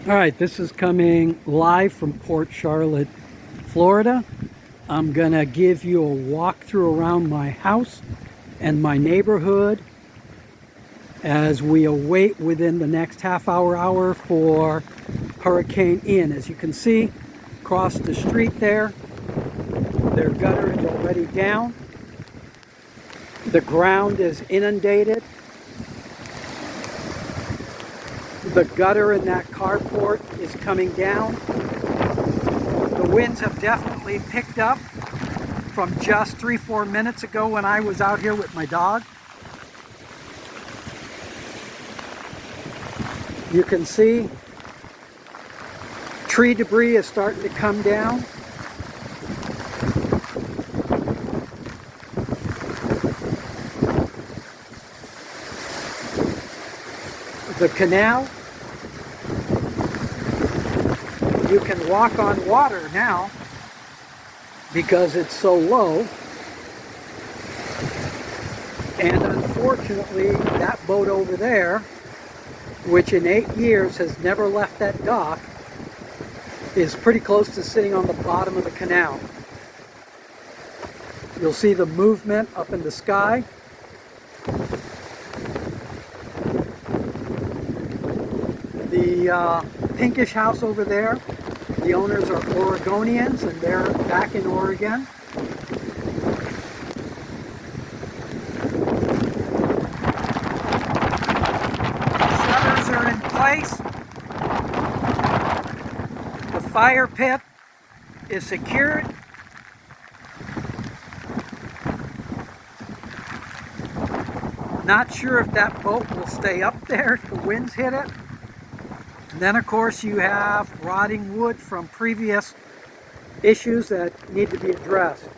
All right, this is coming live from Port Charlotte, Florida. I'm gonna give you a walkthrough around my house and my neighborhood as we await within the next half hour for Hurricane Ian. As you can see, across the street there, their gutter is already down. The ground is inundated. The gutter in that carport is coming down. The winds have definitely picked up from just 3-4 minutes ago when I was out here with my dog. You can see tree debris is starting to come down. The canal, you can walk on water now because it's so low. And unfortunately, that boat over there, which in 8 years has never left that dock, is pretty close to sitting on the bottom of the canal. You'll see the movement up in the sky. The pinkish house over there, the owners are Oregonians and they're back in Oregon. Shutters are in place. The fire pit is secured. Not sure if that boat will stay up there if the winds hit it. And then of course you have rotting wood from previous issues that need to be addressed.